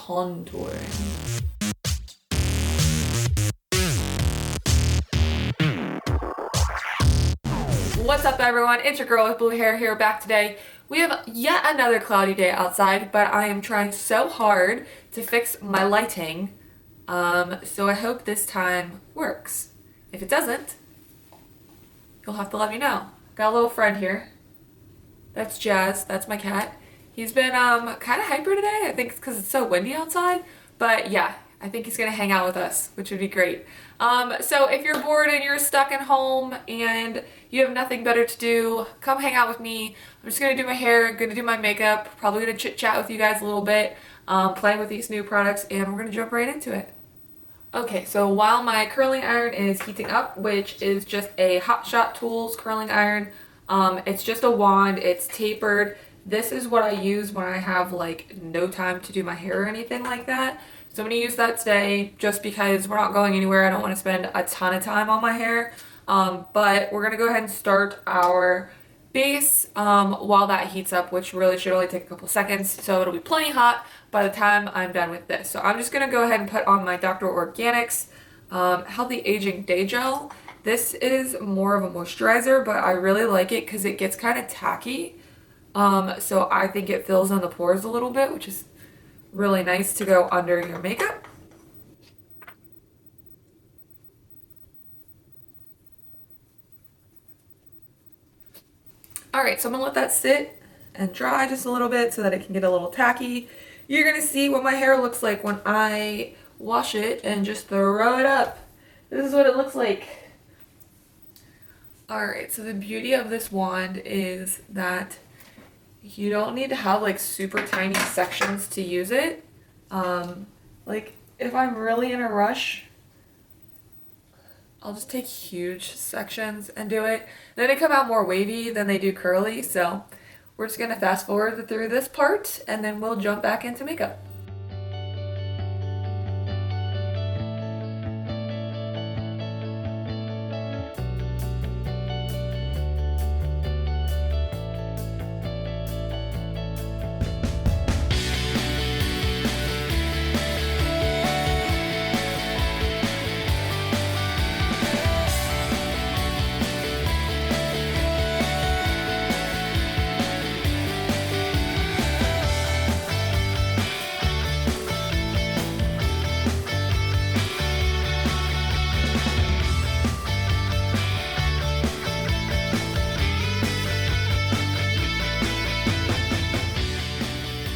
contouring. What's up everyone, it's your girl with blue hair here back today. We have yet another cloudy day outside, but I am trying so hard to fix my lighting, so I hope this time works. If it doesn't, you'll have to let me know. Got a little friend here. That's Jazz, that's my cat. He's been kind of hyper today, I think it's because it's so windy outside, but yeah, I think he's gonna hang out with us, which would be great. So if you're bored and you're stuck at home and you have nothing better to do, come hang out with me. I'm just gonna do my hair, gonna do my makeup, probably gonna chit chat with you guys a little bit, playing with these new products, and we're gonna jump right into it. Okay, so while my curling iron is heating up, which is just a Hot Shot Tools curling iron, it's just a wand, it's tapered. This is what I use when I have like no time to do my hair or anything like that. So I'm going to use that today just because we're not going anywhere. I don't want to spend a ton of time on my hair. But we're going to go ahead and start our base while that heats up, which really should only take a couple seconds. So it'll be plenty hot by the time I'm done with this. So I'm just going to go ahead and put on my Dr. Organics Healthy Aging Day Gel. This is more of a moisturizer, but I really like it because it gets kind of tacky. So I think it fills in the pores a little bit, which is really nice to go under your makeup. Alright, so I'm going to let that sit and dry just a little bit so that it can get a little tacky. You're going to see what my hair looks like when I wash it and just throw it up. This is what it looks like. Alright, so the beauty of this wand is that you don't need to have like super tiny sections to use it. Like if I'm really in a rush, I'll just take huge sections and do it. Then they come out more wavy than they do curly, so we're just gonna fast forward through this part and then we'll jump back into makeup.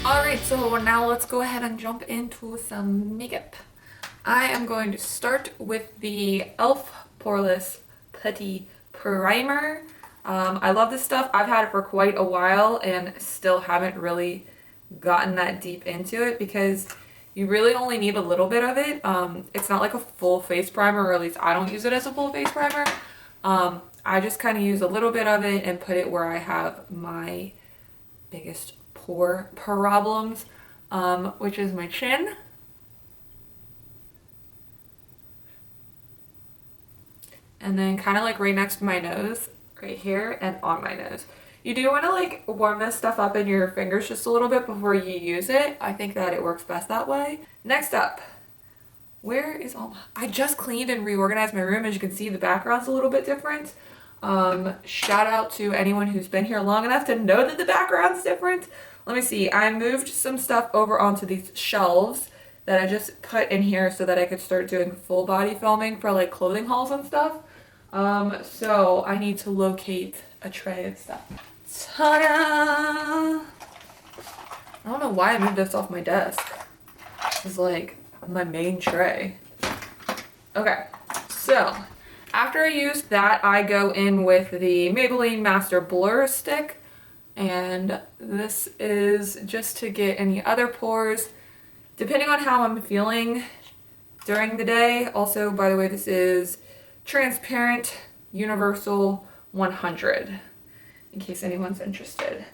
Alright, so now let's go ahead and jump into some makeup. I am going to start with the e.l.f. Poreless Putty Primer. I love this stuff. I've had it for quite a while and still haven't really gotten that deep into it because you really only need a little bit of it. It's not like a full face primer, or at least I don't use it as a full face primer. I just kind of use a little bit of it and put it where I have my biggest pore problems, which is my chin. And then kind of like right next to my nose, right here, and on my nose. You do want to like warm this stuff up in your fingers just a little bit before you use it. I think that it works best that way. Next up, where is all my... I just cleaned and reorganized my room. As you can see, the background's a little bit different. Shout out to anyone who's been here long enough to know that the background's different. Let me see, I moved some stuff over onto these shelves that I just put in here so that I could start doing full body filming for like clothing hauls and stuff. So I need to locate a tray of stuff. Ta-da! I don't know why I moved this off my desk. It's like my main tray. Okay, so after I use that, I go in with the Maybelline Master Blur Stick. And this is just to get any other pores, depending on how I'm feeling during the day. Also, by the way, this is transparent, universal 100, in case anyone's interested.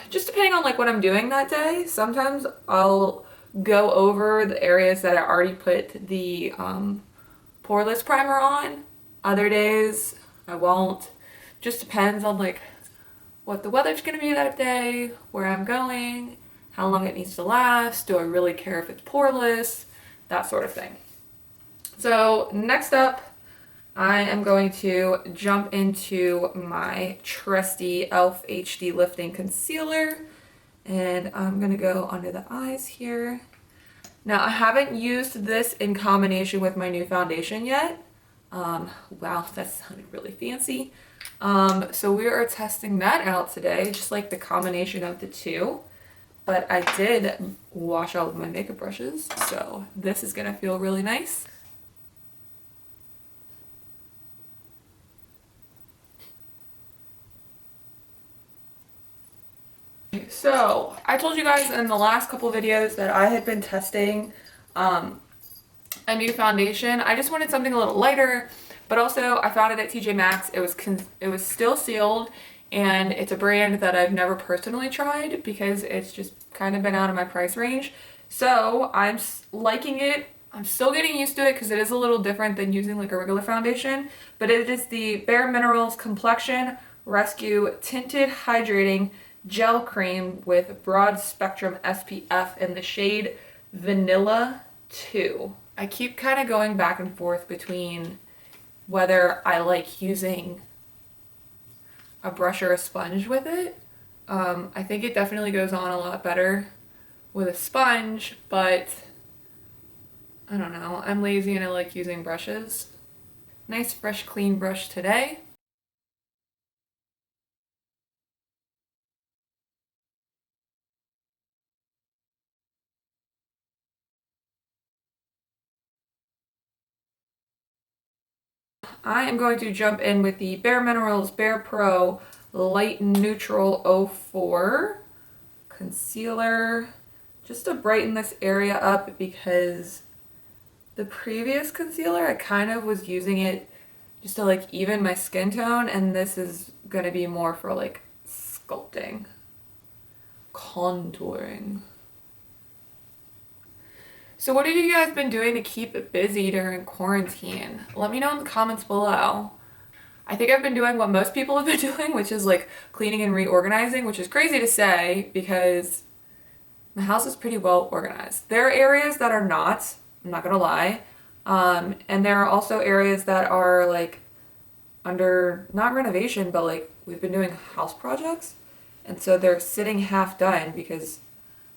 Just depending on like what I'm doing that day, sometimes I'll go over the areas that I already put the poreless primer on. Other days I won't. Just depends on like what the weather's gonna be that day, where I'm going, how long it needs to last, do I really care if it's poreless, that sort of thing. So next up, I am going to jump into my trusty e.l.f. HD Lifting Concealer, and I'm going to go under the eyes here. Now, I haven't used this in combination with my new foundation yet. Wow, that sounded really fancy. So we are testing that out today, just like the combination of the two. But I did wash all of my makeup brushes, so this is gonna feel really nice. So I told you guys in the last couple videos that I had been testing a new foundation. I just wanted something a little lighter, but also I found it at TJ Maxx. It was still sealed, and it's a brand that I've never personally tried because it's just kind of been out of my price range. So I'm liking it. I'm still getting used to it because it is a little different than using like a regular foundation, but it is the Bare Minerals Complexion Rescue Tinted Hydrating Gel Cream with Broad Spectrum SPF in the shade Vanilla 2. I keep kind of going back and forth between whether I like using a brush or a sponge with it. I think it definitely goes on a lot better with a sponge, but I don't know. I'm lazy and I like using brushes. Nice fresh clean brush today. I am going to jump in with the Bare Minerals Bare Pro Light Neutral 04 concealer just to brighten this area up, because the previous concealer I kind of was using it just to like even my skin tone, and this is going to be more for like sculpting, contouring. So what have you guys been doing to keep busy during quarantine? Let me know in the comments below. I think I've been doing what most people have been doing, which is like cleaning and reorganizing, which is crazy to say because my house is pretty well organized. There are areas that are not, I'm not gonna lie. And there are also areas that are like under, not renovation, but like we've been doing house projects. And so they're sitting half done because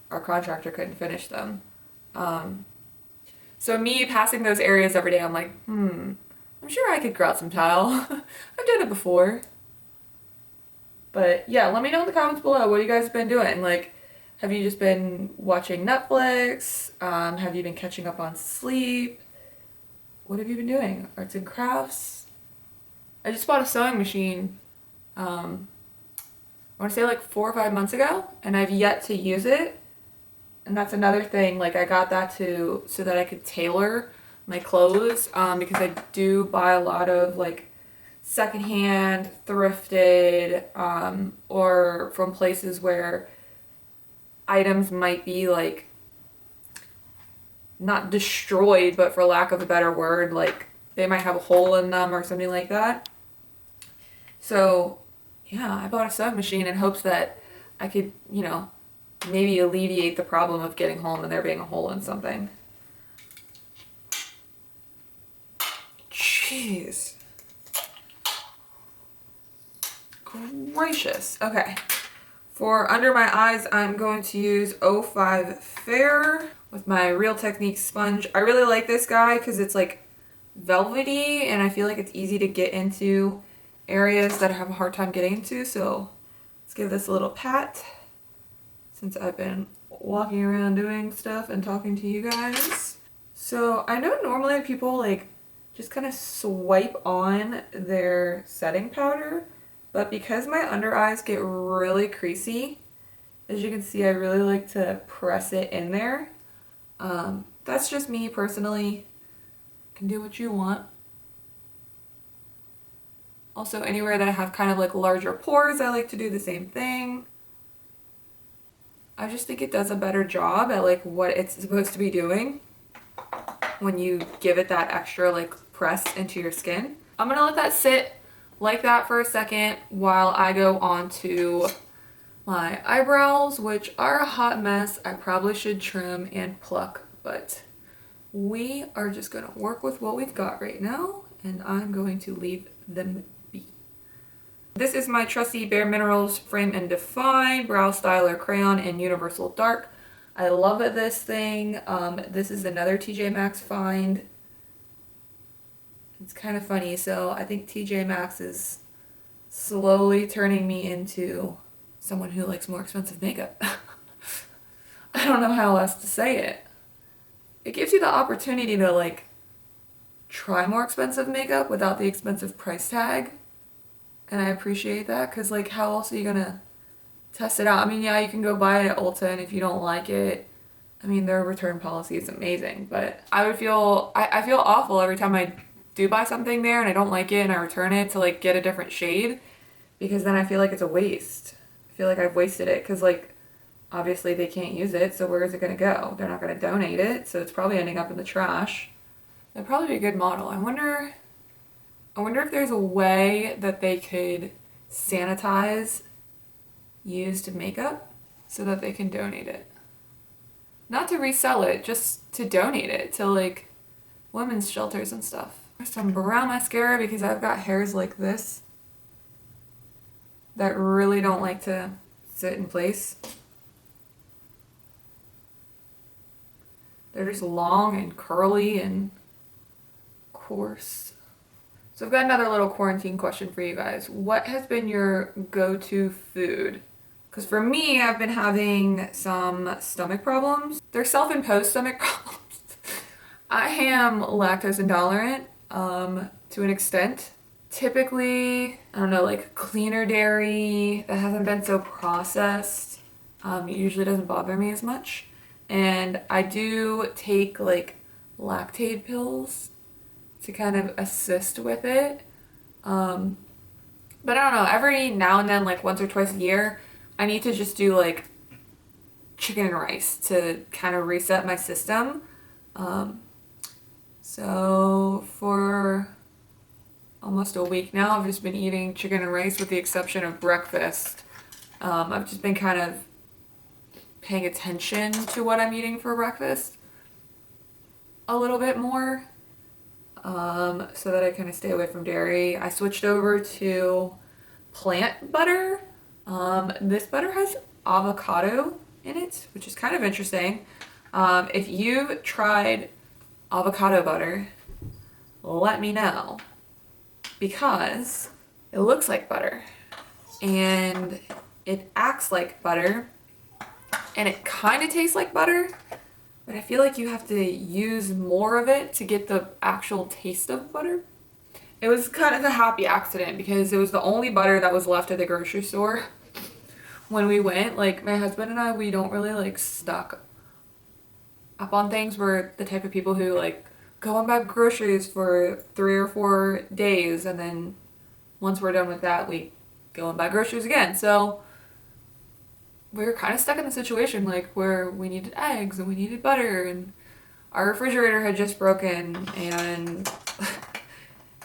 our contractor couldn't finish them. So me passing those areas every day, I'm like, I'm sure I could grout some tile. I've done it before. But yeah, let me know in the comments below what you guys have been doing. Like, have you just been watching Netflix? Have you been catching up on sleep? What have you been doing? Arts and crafts? I just bought a sewing machine, I want to say like 4 or 5 months ago, and I've yet to use it. And that's another thing, like I got that so that I could tailor my clothes, because I do buy a lot of like secondhand, thrifted, or from places where items might be like not destroyed, but for lack of a better word, like they might have a hole in them or something like that. So yeah, I bought a sewing machine in hopes that I could, maybe alleviate the problem of getting home and there being a hole in something. Jeez. Gracious. Okay. For under my eyes, I'm going to use 05 Fair with my Real Techniques sponge. I really like this guy because it's like velvety and I feel like it's easy to get into areas that I have a hard time getting into. So let's give this a little pat since I've been walking around doing stuff and talking to you guys. So I know normally people like just kind of swipe on their setting powder, but because my under eyes get really creasy, as you can see, I really like to press it in there. That's just me personally. You can do what you want. Also, anywhere that I have kind of like larger pores, I like to do the same thing. I just think it does a better job at like what it's supposed to be doing when you give it that extra like press into your skin. I'm gonna let that sit like that for a second while I go on to my eyebrows, which are a hot mess. I probably should trim and pluck, but we are just gonna work with what we've got right now, and I'm going to leave them be. This is my trusty Bare Minerals Frame and Define Brow Styler Crayon in Universal Dark. I love this thing. This is another TJ Maxx find. It's kind of funny, so I think TJ Maxx is slowly turning me into someone who likes more expensive makeup. I don't know how else to say it. It gives you the opportunity to like try more expensive makeup without the expensive price tag. And I appreciate that because like how else are you gonna test it out? I mean, yeah, you can go buy it at Ulta, and if you don't like it, I mean, their return policy is amazing, but I feel awful every time I do buy something there and I don't like it and I return it to like get a different shade, because then I feel like it's a waste. I feel like I've wasted it because like obviously they can't use it, so where is it gonna go? They're not gonna donate it, so it's probably ending up in the trash. That'd probably be a good model. I wonder if there's a way that they could sanitize used makeup so that they can donate it. Not to resell it, just to donate it to like women's shelters and stuff. There's some brown mascara because I've got hairs like this that really don't like to sit in place. They're just long and curly and coarse. So I've got another little quarantine question for you guys. What has been your go-to food? Because for me, I've been having some stomach problems. They're self-imposed stomach problems. I am lactose intolerant to an extent. Typically, I don't know, like cleaner dairy that hasn't been so processed usually doesn't bother me as much. And I do take like lactate pills to kind of assist with it. But I don't know, every now and then, like once or twice a year, I need to just do like chicken and rice to kind of reset my system. So for almost a week now, I've just been eating chicken and rice with the exception of breakfast. I've just been kind of paying attention to what I'm eating for breakfast a little bit more, so that I kind of stay away from dairy. I switched over to plant butter. This butter has avocado in it, which is kind of interesting. If you've tried avocado butter, let me know, because it looks like butter and it acts like butter and it kind of tastes like butter, but I feel like you have to use more of it to get the actual taste of butter. It was kind of a happy accident because it was the only butter that was left at the grocery store when we went. Like my husband and I, we don't really like stock up on things. We're the type of people who like go and buy groceries for 3 or 4 days, and then once we're done with that, we go and buy groceries again. So we were kind of stuck in the situation like where we needed eggs and we needed butter, and our refrigerator had just broken, and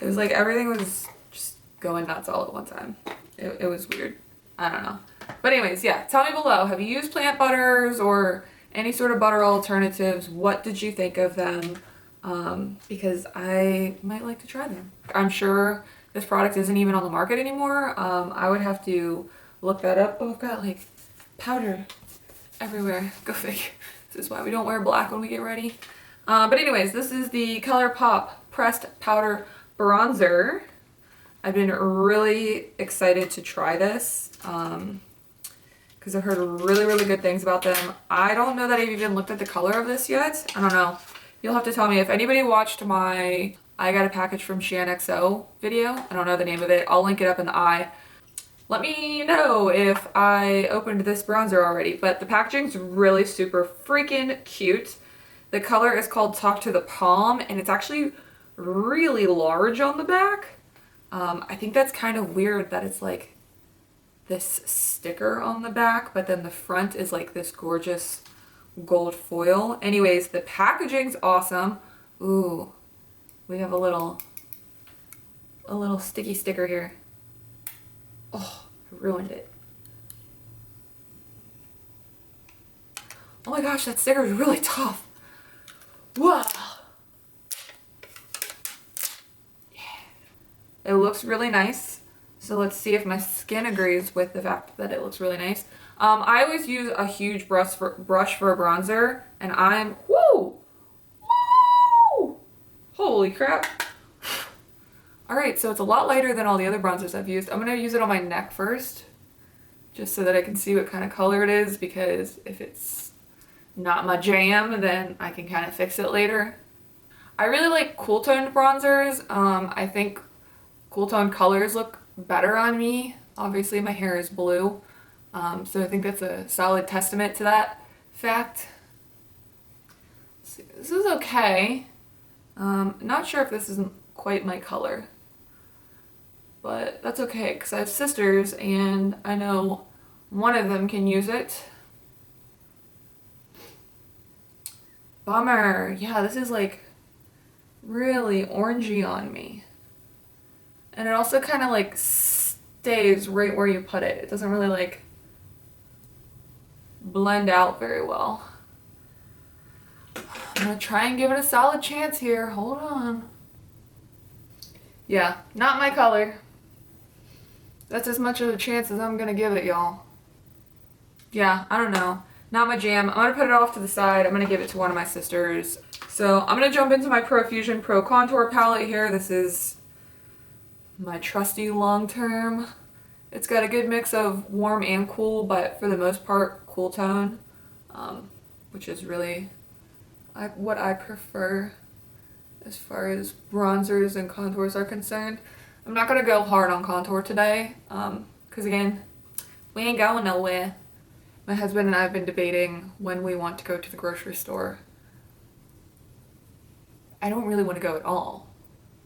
it was like everything was just going nuts all at one time. It was weird. I don't know. But anyways, yeah, tell me below, have you used plant butters or any sort of butter alternatives? What did you think of them? Because I might like to try them. I'm sure this product isn't even on the market anymore. I would have to look that up. Oh, I've got like powder everywhere. Go figure. This is why we don't wear black when we get ready. But anyways, this is the ColourPop Pressed Powder Bronzer. I've been really excited to try this because I've heard really, really good things about them. I don't know that I've even looked at the color of this yet. I don't know. You'll have to tell me. If anybody watched my I Got a Package from Shein XO video, I don't know the name of it. I'll link it up in the eye. Let me know if I opened this bronzer already, but the packaging's really super freaking cute. The color is called Talk to the Palm, and it's actually really large on the back. I think that's kind of weird that it's like this sticker on the back, but then the front is like this gorgeous gold foil. Anyways, the packaging's awesome. Ooh, we have a little sticky sticker here. Oh, I ruined it. Oh my gosh, that sticker is really tough. Wow. Yeah. It looks really nice. So let's see if my skin agrees with the fact that it looks really nice. I always use a huge brush for a bronzer, and I'm, woo! Woo! Holy crap. All right, so it's a lot lighter than all the other bronzers I've used. I'm gonna use it on my neck first, just so that I can see what kind of color it is, because if it's not my jam, then I can kind of fix it later. I really like cool toned bronzers. I think cool toned colors look better on me. Obviously my hair is blue, so I think that's a solid testament to that fact. Let's see, this is okay. Not sure if this isn't quite my color, but that's okay because I have sisters and I know one of them can use it. Bummer. Yeah, this is like really orangey on me. And it also kind of like stays right where you put it. It doesn't really like blend out very well. I'm gonna try and give it a solid chance here. Hold on. Yeah, not my color. That's as much of a chance as I'm gonna give it, y'all. Yeah, I don't know. Not my jam. I'm gonna put it off to the side. I'm gonna give it to one of my sisters. So I'm gonna jump into my Profusion Pro Contour palette here. This is my trusty long term. It's got a good mix of warm and cool, but for the most part, cool tone, which is really what I prefer as far as bronzers and contours are concerned. I'm not gonna go hard on contour today, because again, we ain't going nowhere. My husband and I have been debating when we want to go to the grocery store. I don't really want to go at all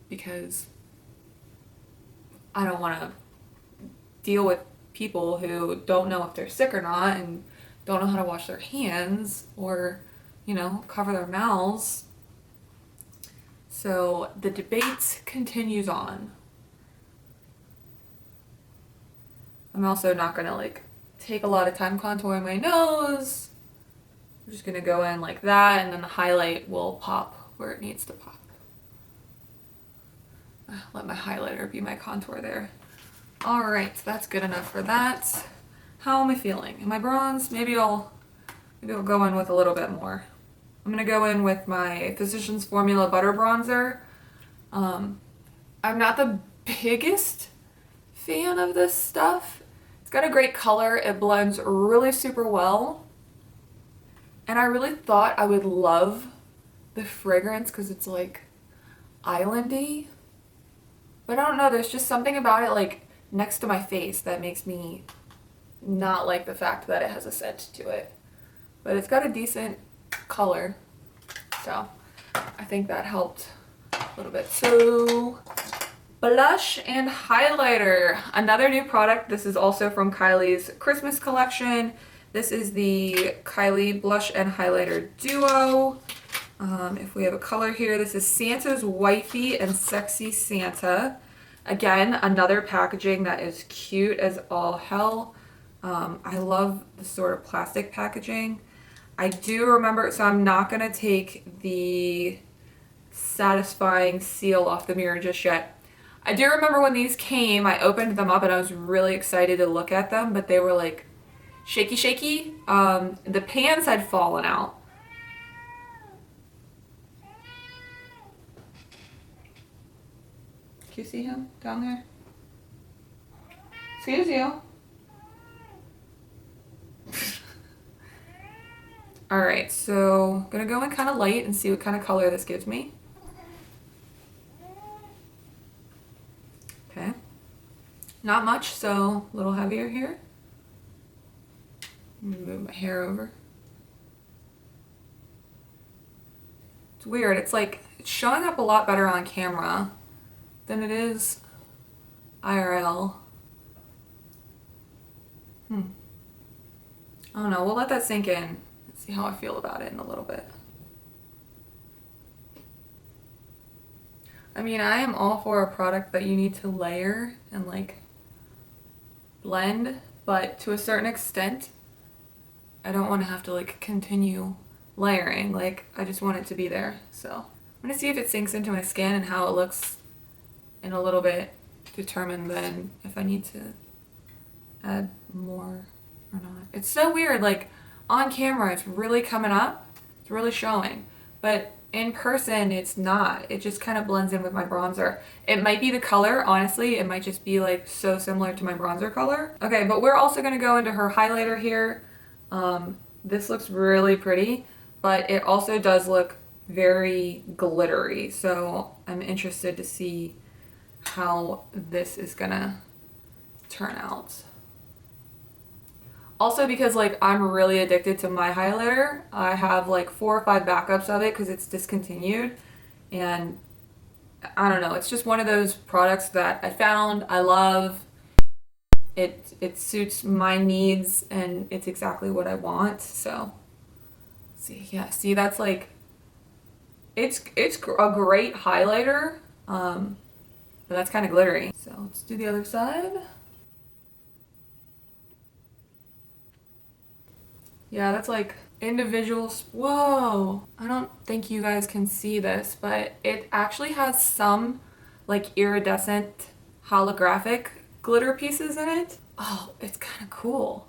because I don't want to deal with people who don't know if they're sick or not and don't know how to wash their hands or, you know, cover their mouths. So the debate continues on. I'm also not going to like take a lot of time contouring my nose. I'm just going to go in like that, and then the highlight will pop where it needs to pop. Let my highlighter be my contour there. All right, that's good enough for that. How am I feeling? Am I bronzed? Maybe I'll go in with a little bit more. I'm gonna go in with my Physicians Formula Butter Bronzer. I'm not the biggest fan of this stuff. It's got a great color. It blends really super well. And I really thought I would love the fragrance because it's like islandy. But I don't know, there's just something about it like next to my face that makes me not like the fact that it has a scent to it. But it's got a decent color, so I think that helped a little bit. So blush and highlighter, another new product. This is also from Kylie's Christmas collection. This is the Kylie Blush and Highlighter Duo. If we have a color here, this is Santa's Wifey and Sexy Santa. Again, another packaging that is cute as all hell. I love the sort of plastic packaging. I do remember, so I'm not going to take the satisfying seal off the mirror just yet. I do remember when these came, I opened them up and I was really excited to look at them, but they were like shaky. The pans had fallen out. Can you see him down there? Excuse you. Alright, so I'm gonna go in kind of light and see what kind of color this gives me. Okay. Not much, so a little heavier here. Move my hair over. It's weird, it's like it's showing up a lot better on camera than it is IRL. I don't know, we'll let that sink in. Let's see how I feel about it in a little bit. I mean, I am all for a product that you need to layer and like blend, but to a certain extent, I don't want to have to like continue layering. Like I just want it to be there. So I'm gonna see if it sinks into my skin and how it looks in a little bit, determine then if I need to add more or not. It's so weird, like on camera it's really coming up, it's really showing, but in person it's not. It just kind of blends in with my bronzer. It might be the color, honestly, it might just be like so similar to my bronzer color. Okay, but we're also gonna go into her highlighter here. This looks really pretty, but it also does look very glittery, so I'm interested to see how this is gonna turn out. Also because like I'm really addicted to my highlighter. I have like 4 or 5 backups of it because it's discontinued, and I don't know, it's just one of those products that I found, I love. It suits my needs and it's exactly what I want. So see, yeah, see that's like it's a great highlighter, but that's kind of glittery. So let's do the other side. Yeah, that's like individuals. Whoa! I don't think you guys can see this, but it actually has some like iridescent holographic glitter pieces in it. Oh, it's kind of cool.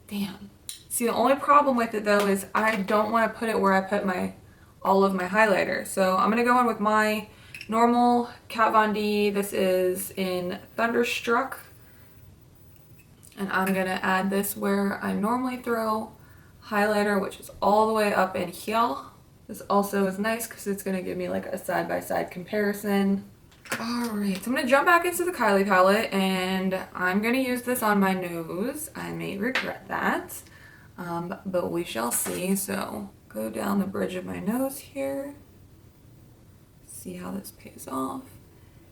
Damn. See, the only problem with it though is I don't want to put it where I put my all of my highlighter. So I'm gonna go in with my normal Kat Von D. This is in Thunderstruck. And I'm gonna add this where I normally throw highlighter, which is all the way up in here. This also is nice because it's gonna give me like a side-by-side comparison. All right, so I'm gonna jump back into the Kylie palette and I'm gonna use this on my nose. I may regret that, but we shall see. So go down the bridge of my nose here. See how this pays off.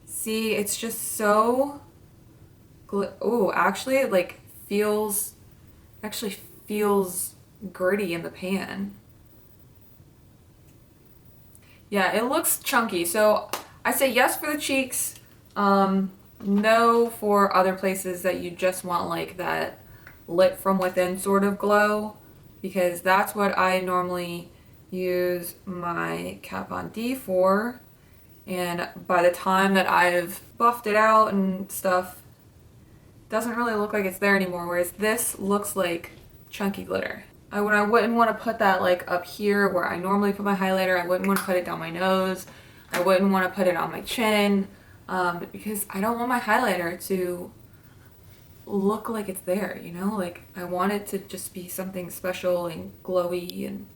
See, it's just so oh, actually it like actually feels gritty in the pan. Yeah, it looks chunky. So I say yes for the cheeks, no for other places that you just want like that lit from within sort of glow, because that's what I normally use my Kat Von D for. And by the time that I've buffed it out and stuff, doesn't really look like it's there anymore, whereas this looks like chunky glitter. I wouldn't want to put that like up here where I normally put my highlighter. I wouldn't want to put it down my nose. I wouldn't want to put it on my chin, because I don't want my highlighter to look like it's there, you know? Like I want it to just be something special and glowy and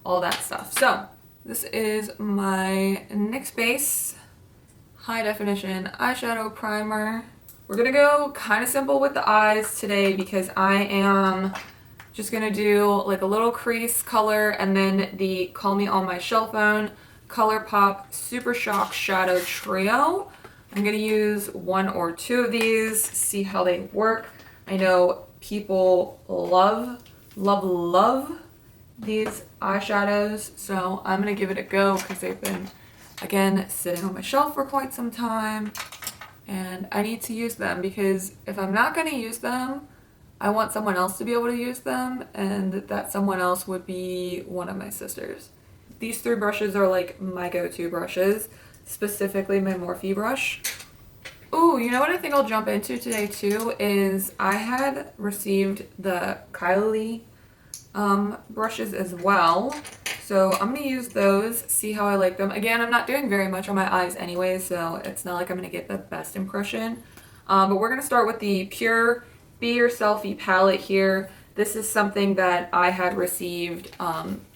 all that stuff. So this is my NYX Base High Definition Eyeshadow Primer. We're gonna go kind of simple with the eyes today because I am just gonna do like a little crease color and then the Call Me On My Shell Phone ColourPop Super Shock Shadow Trio. I'm gonna use 1 or 2 of these, see how they work. I know people love, love, love these eyeshadows, so I'm gonna give it a go because they've been, again, sitting on my shelf for quite some time. And I need to use them because if I'm not going to use them, I want someone else to be able to use them, and that someone else would be one of my sisters. These 3 brushes are like my go-to brushes, specifically my Morphe brush. Ooh, you know what I think I'll jump into today too is I had received the Kylie brushes as well. So I'm going to use those, see how I like them. Again, I'm not doing very much on my eyes anyway, so it's not like I'm going to get the best impression. But we're going to start with the Pure Be Yourselfie palette here. This is something that I had received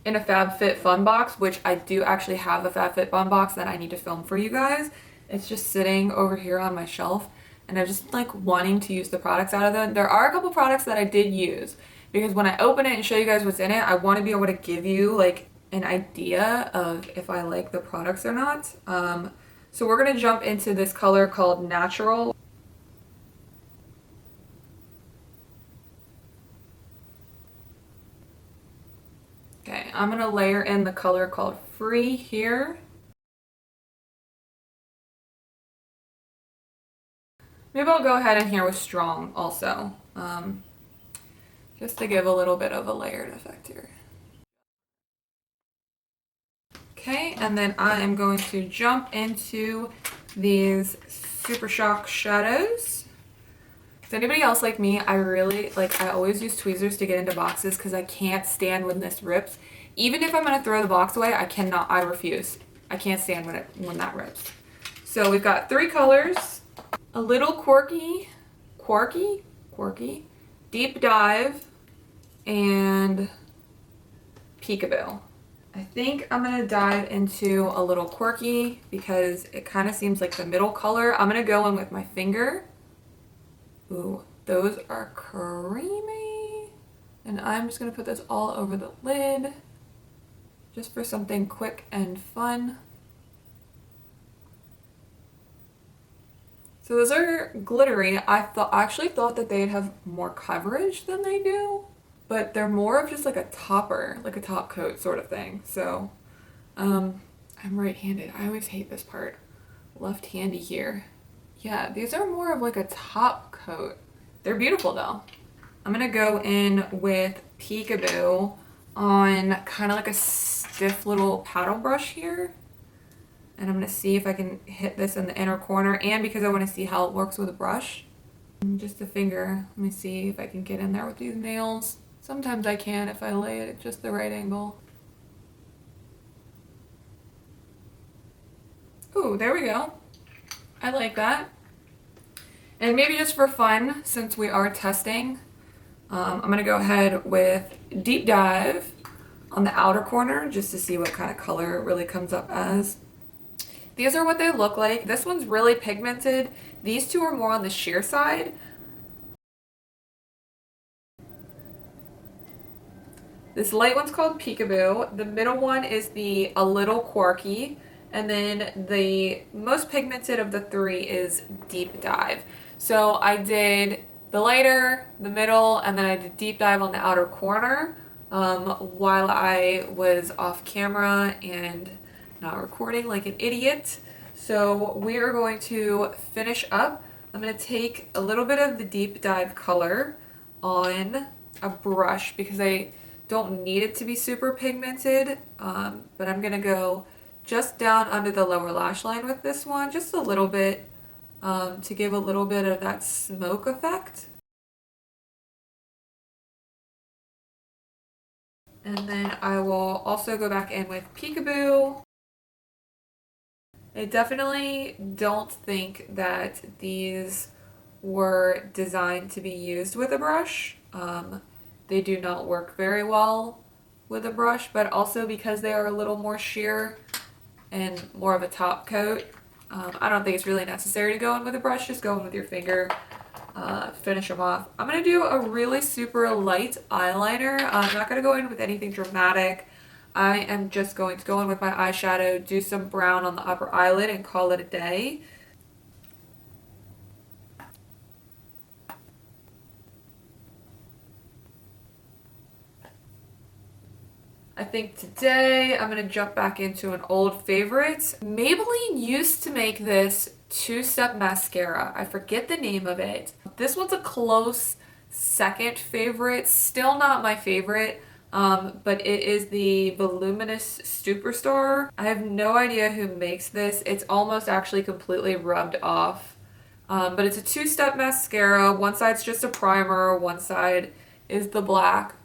in a FabFitFun box, which I do actually have a FabFitFun box that I need to film for you guys. It's just sitting over here on my shelf, and I'm just like wanting to use the products out of them. There are a couple products that I did use, because when I open it and show you guys what's in it, I want to be able to give you like an idea of if I like the products or not. So we're going to jump into this color called Natural. Okay, I'm going to layer in the color called Free here. Maybe I'll go ahead in here with Strong also. just to give a little bit of a layered effect here. Okay, and then I am going to jump into these Super Shock shadows. Is anybody else like me? I always use tweezers to get into boxes because I can't stand when this rips. Even if I'm gonna throw the box away, I refuse. I can't stand when that rips. So we've got 3 colors, a little quirky, deep dive, and peekaboo. I think I'm gonna dive into a little quirky because it kind of seems like the middle color. I'm gonna go in with my finger. Ooh, those are creamy. And I'm just gonna put this all over the lid just for something quick and fun. So those are glittery. I actually thought that they'd have more coverage than they do, but they're more of just like a topper, like a top coat sort of thing. So I'm right-handed. I always hate this part. Left-handy here. Yeah, these are more of like a top coat. They're beautiful though. I'm gonna go in with Peekaboo on kind of like a stiff little paddle brush here. And I'm gonna see if I can hit this in the inner corner, and because I wanna see how it works with a brush. Just a finger. Let me see if I can get in there with these nails. Sometimes I can if I lay it at just the right angle. Ooh, there we go. I like that. And maybe just for fun, since we are testing, I'm gonna go ahead with Deep Dive on the outer corner just to see what kind of color it really comes up as. These are what they look like. This one's really pigmented. These two are more on the sheer side. This light one's called Peekaboo. The middle one is a little quirky. And then the most pigmented of the 3 is Deep Dive. So I did the lighter, the middle, and then I did Deep Dive on the outer corner while I was off camera and not recording like an idiot. So we are going to finish up. I'm going to take a little bit of the Deep Dive color on a brush because I don't need it to be super pigmented, but I'm going to go just down under the lower lash line with this one, just a little bit, to give a little bit of that smoke effect. And then I will also go back in with Peekaboo. I definitely don't think that these were designed to be used with a brush. They do not work very well with a brush, but also because they are a little more sheer and more of a top coat, I don't think it's really necessary to go in with a brush. Just go in with your finger, finish them off. I'm going to do a really super light eyeliner. I'm not going to go in with anything dramatic. I am just going to go in with my eyeshadow, do some brown on the upper eyelid, and call it a day. I think today I'm going to jump back into an old favorite. Maybelline used to make this two-step mascara. I forget the name of it. This one's a close second favorite. Still not my favorite, but it is the Voluminous Superstar. I have no idea who makes this. It's almost actually completely rubbed off. But it's a two-step mascara. One side's just a primer, one side is the black.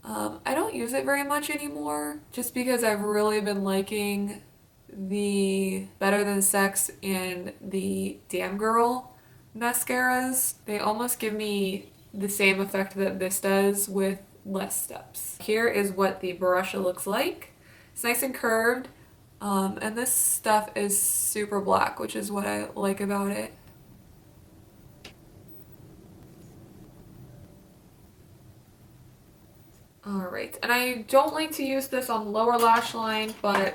I don't use it very much anymore just because I've really been liking the Better Than Sex and the Damn Girl mascaras. They almost give me the same effect that this does with less steps. Here is what the brush looks like. It's nice and curved, and this stuff is super black, which is what I like about it. Alright, and I don't like to use this on lower lash line, but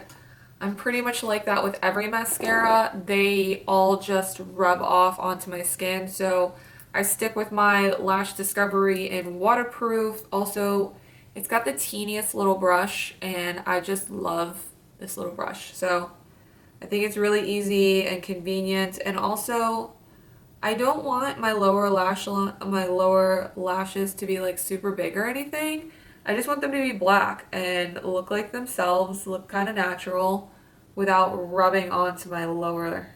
I'm pretty much like that with every mascara. They all just rub off onto my skin, so I stick with my Lash Discovery in waterproof. Also, it's got the teeniest little brush, and I just love this little brush. So I think it's really easy and convenient, and also I don't want my lower lashes to be like super big or anything. I just want them to be black and look like themselves, look kind of natural without rubbing onto my lower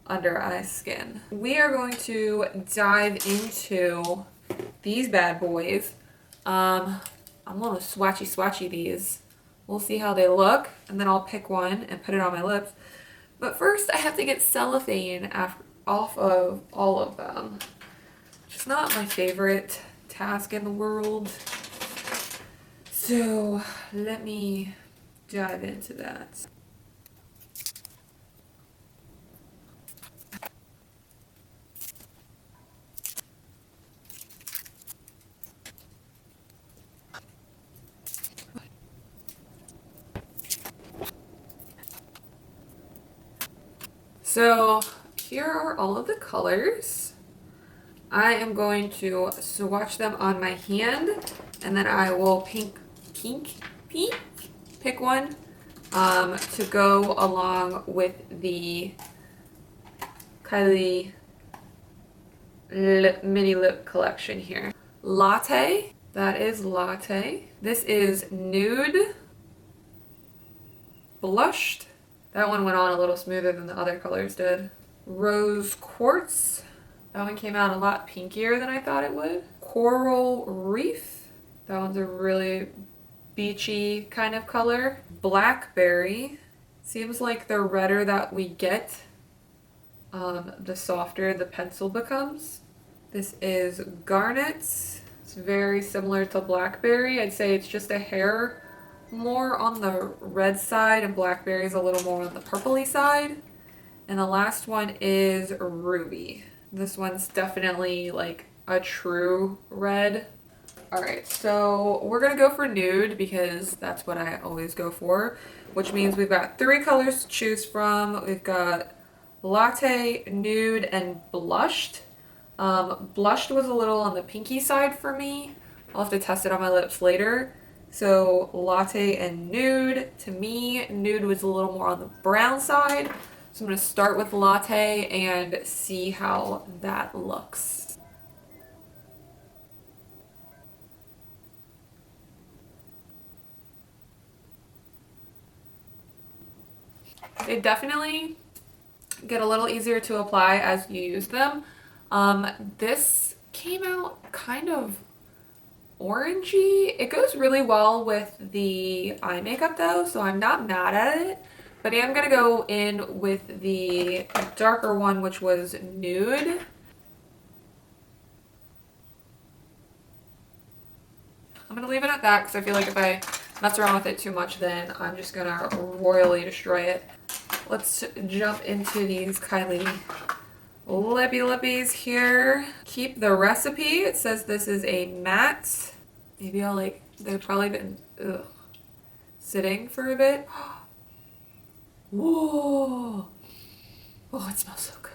under eye skin. We are going to dive into these bad boys. I'm gonna swatchy these. We'll see how they look, and then I'll pick one and put it on my lips. But first I have to get cellophane off of all of them, which is not my favorite task in the world. So let me dive into that. So here are all of the colors. I am going to swatch them on my hand, and then I will pick one to go along with the Kylie mini lip collection here. Latte, that is latte. This is nude, blushed. That one went on a little smoother than the other colors did. Rose quartz. That one came out a lot pinkier than I thought it would. Coral reef. That one's a really beachy kind of color. Blackberry. Seems like the redder that we get, the softer the pencil becomes. This is garnet. It's very similar to blackberry. I'd say it's just a hair more on the red side, and blackberry is a little more on the purpley side. And the last one is ruby. This one's definitely like a true red. All right, so we're gonna go for nude because that's what I always go for, which means we've got 3 colors to choose from. We've got latte, nude, and blushed. Blushed was a little on the pinky side for me. I'll have to test it on my lips later. So latte and nude. To me, nude was a little more on the brown side. So I'm going to start with latte and see how that looks. They definitely get a little easier to apply as you use them. This came out kind of orangey. It goes really well with the eye makeup though, so I'm not mad at it. But I am gonna go in with the darker one, which was nude. I'm gonna leave it at that because I feel like if I mess around with it too much, then I'm just gonna royally destroy it. Let's jump into these Kylie lippies here. Keep the recipe. It says this is a matte. Maybe I'll they've probably been sitting for a bit. Whoa. Oh, it smells so good.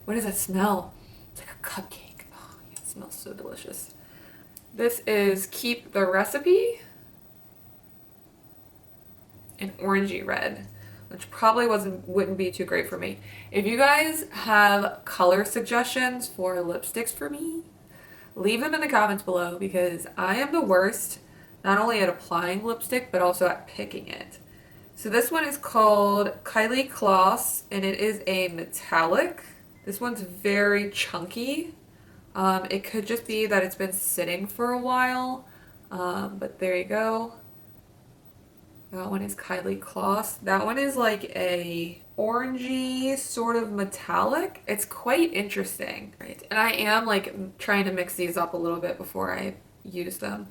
What does that smell? It's like a cupcake. Oh, yeah, it smells so delicious. This is Keep the Recipe in orangey red, which probably wouldn't be too great for me. If you guys have color suggestions for lipsticks for me, leave them in the comments below because I am the worst, not only at applying lipstick, but also at picking it. So this one is called Kylie Kloss, and it is a metallic. This one's very chunky. It could just be that it's been sitting for a while, but there you go. That one is Kylie Kloss. That one is like a orangey sort of metallic. It's quite interesting, right? And I am like trying to mix these up a little bit before I use them.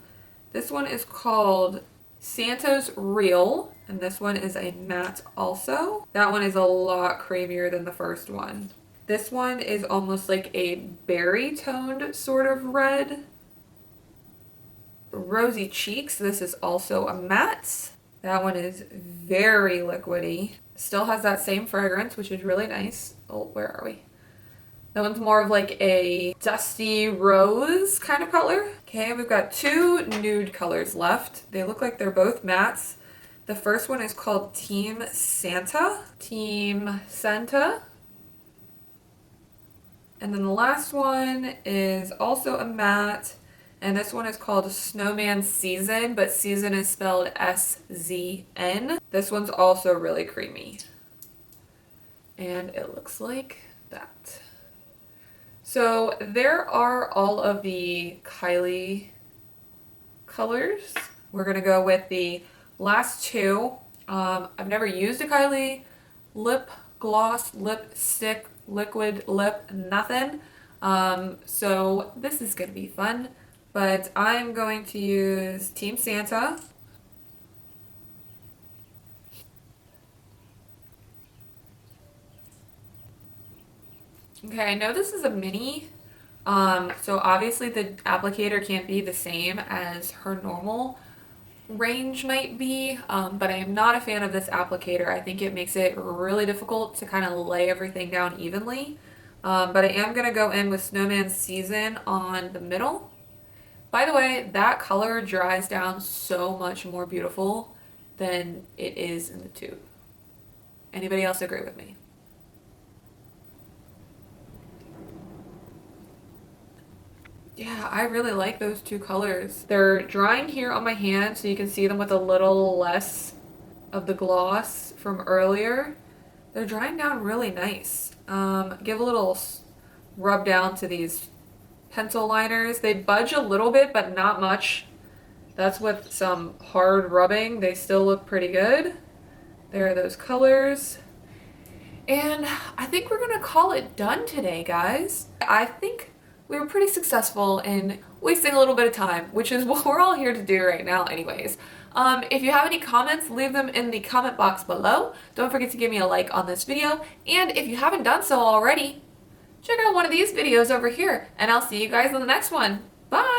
This one is called Santa's Real, and this one is a matte also. That one is a lot creamier than the first one. This one is almost like a berry toned sort of red. Rosy Cheeks, this is also a matte. That one is very liquidy. Still has that same fragrance, which is really nice. Oh, where are we? That one's more of like a dusty rose kind of color. Okay, we've got 2 nude colors left. They look like they're both mattes. The first one is called Team Santa. Team Santa. And then the last one is also a matte, and this one is called Snowman Season, but season is spelled S-Z-N. This one's also really creamy. And it looks like that. So there are all of the Kylie colors. We're gonna go with the last two. I've never used a Kylie lip gloss, lipstick, liquid lip, nothing. So this is gonna be fun, but I'm going to use Team Santa. Okay, I know this is a mini, so obviously the applicator can't be the same as her normal range might be, but I am not a fan of this applicator. I think it makes it really difficult to kind of lay everything down evenly. But I am going to go in with Snowman Season on the middle. By the way, that color dries down so much more beautiful than it is in the tube. Anybody else agree with me? Yeah, I really like those two colors. They're drying here on my hand so you can see them with a little less of the gloss from earlier. They're drying down really nice. Give a little rub down to these pencil liners. They budge a little bit, but not much. That's with some hard rubbing. They still look pretty good. There are those colors. And I think we're gonna call it done today, guys. I think we were pretty successful in wasting a little bit of time, which is what we're all here to do right now anyways. If you have any comments, leave them in the comment box below. Don't forget to give me a like on this video. And if you haven't done so already, check out one of these videos over here. And I'll see you guys in the next one. Bye!